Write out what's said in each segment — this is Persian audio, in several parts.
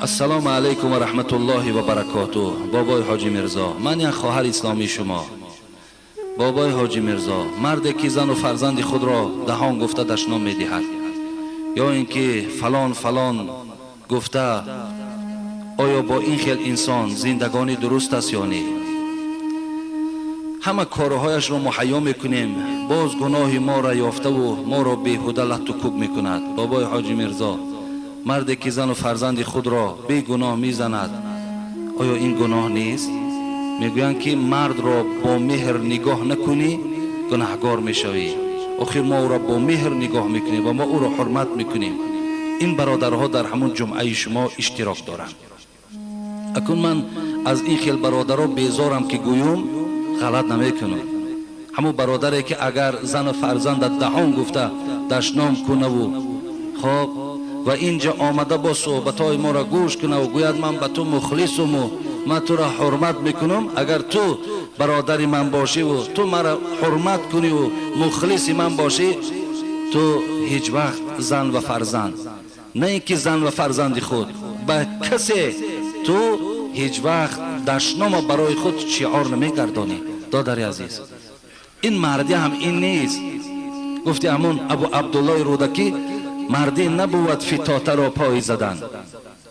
السلام علیکم و رحمت الله و برکاته. بابای حاجی میرزا، من یک خواهر اسلامی شما. بابای حاجی میرزا، مردی که زن و فرزند خود را دهان گفته دشنام میدهد یا اینکه فلان فلان گفته، آیا با این خیل انسان زندگانی درست است یا نه؟ همه کارهایش را محیا میکنیم، باز گناه ما را یافته و ما را بیهوده لط و کوب میکند. بابای حاجی میرزا، مردی که زن و فرزند خود را بی گناه میزند، آیا این گناه نیست؟ میگویند که مرد را با مهر نگاه نکنی گناهگار میشوی. آخر ما او را با مهر نگاه میکنیم و ما او را حرمت میکنیم. این برادرها در همون جمعه شما اشتراک دارند. اکنون من از این خیل برادرها بیزارم که گویم غلط نمیکنم. همون برادری که اگر زن و فرزند دهان گفته دشنام کنه و خب و اینجا آمده با صحبتهای ما را گوش کنه و گوید من به تو مخلصم و من تو را حرمت میکنم، اگر تو برادری من باشی و تو مرا حرمت کنی و مخلص من باشی، تو هیچ وقت زن و فرزند، نه اینکه زن و فرزند خود، به کسی تو هیچ وقت دشنام برای خود شعار نمیگردانی. دادری عزیز، این مردی هم این نیست. گفتی همون ابو عبدالله رودکی، مردی نبود فتاته را پای زدن،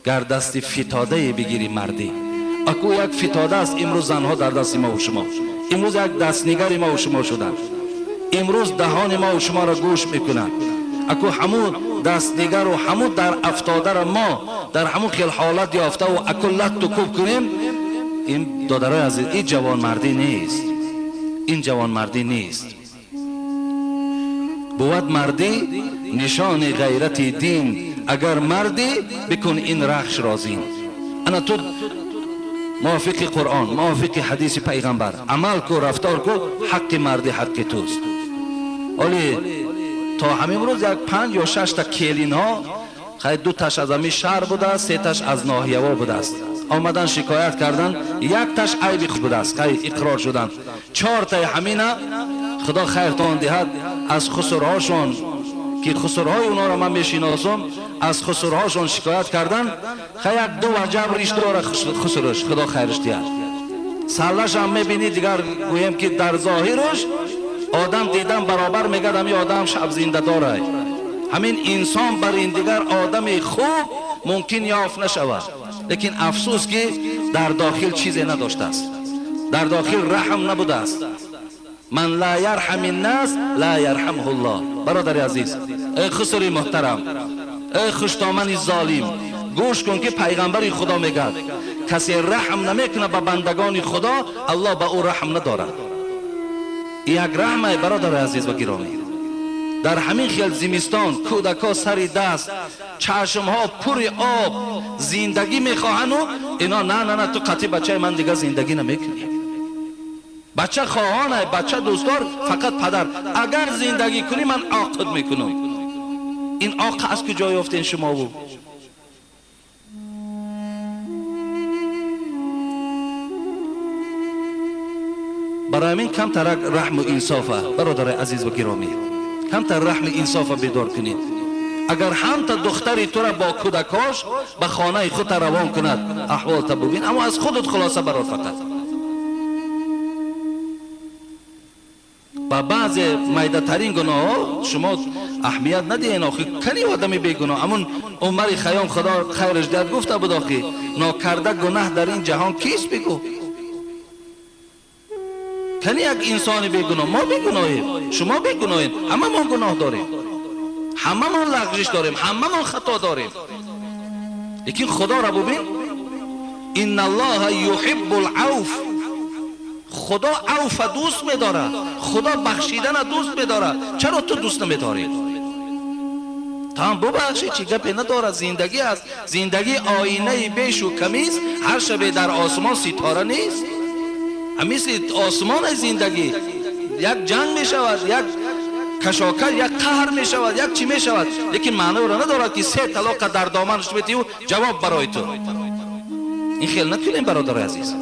گر دست فتاده بگیری مردی. اکو یک فتاده است امروز زنها در دست ما و شما، امروز یک دستنگر ما و شما شدن، امروز دهان ما و شما را گوش میکنند. اکو همون دستنگر و همون در افتاده را ما در همون خیل حالت یافته و اکو لط و کوب کنیم. این دادرای عزیز، این جوان مردی نیست، این جوان مردی نیست. بود مردی نشان غیرت دین، اگر مردی بکن این رخش رازین. انا تو موافق قرآن، موافق حدیث پیغمبر عمل کو، رفتار کو، حق مردی حق توست. ولی تا همین روز یک 5 یا 6 تا کلین ها، خیلی 2 تاش از همین شهر بوده، 3 تاش از ناحیه ها بوده است، آمدن شکایت کردن، 1 تاش عیب خود بوده است، خیلی اقرار شدن. 4 تا همین خدا خیرتان دهد از خسرهاشون که خسرهای اونا را من میشناسم، از خسرهاشون شکایت کردن. خیلی 2 وجب ریش داره خسرش، خدا خیرش دهد. سرلش هم میبینی دیگر گویم که در ظاهرش آدم دیدن برابر میگد همی آدم شب زنده داره. همین انسان بر این دیگر آدم خوب ممکن یافت نشود، لیکن افسوس که در داخل چیزی نداشته است، در داخل رحم نبوده است. من لا یرحم الناس لا یرحمه الله. برادر عزیز، ای خسری محترم، ای خوشتامن ظالم، گوش کن که پیغمبر خدا میگه کسی رحم نمیکنه به بندگان خدا، الله به او رحم ندارد. یک رحمه برادر عزیز و گرامی. در همین خیل زمستان کودکا سر دست، چشم ها پر آب، زندگی میخواهن و اینا نه تو قطعی بچه من دیگه زندگی نمیکنی. بچه خواهانه، بچه دوستدار، فقط پدر اگر زندگی کنی من عاقد میکنم. این عاق از کجا یافتین شما؟ بود برای من کم تر رحم و انصافه برادر عزیز و گرامی، کم تر رحم انصافه بیدار کنید. اگر هم تا دختری تو را با کودکاش به خانه خود روان کند، احوال تا ببین، اما از خودت خلاصه برار فقط. با بعض میده ترین گناه شما اهمیت ندین. آخی کنی آدمی بیگناه، امون عمر خیام خدا خیرش دهد گفته بود آخی ناکرده گناه در این جهان کیست؟ بگو کنی یک انسانی بیگناه؟ ما بیگناهیم، شما بیگناهیم، همه ما گناه داریم، همه ما لغزش داریم، همه ما خطا داریم. لیکن خدا را ببین، ان الله یحب العوف، خدا عوف دوست می‌داره، خدا بخشیدن دوست می‌داره. چرا تو دوست نمی‌داری؟ تا هم ببخشی چی گپی نداره. زندگی است، زندگی آینه بیش و کمیست، هر شب در آسمان ستاره نیست. مثل آسمان زندگی یک جنگ می‌شود، یک کشاکش، یک قهر می‌شود، یک چی می‌شود، لیکن معنی را ندارد که 3 طلاق در دامنش بیتی و جواب برای تو. این خیال نکنیم برادر عزیز.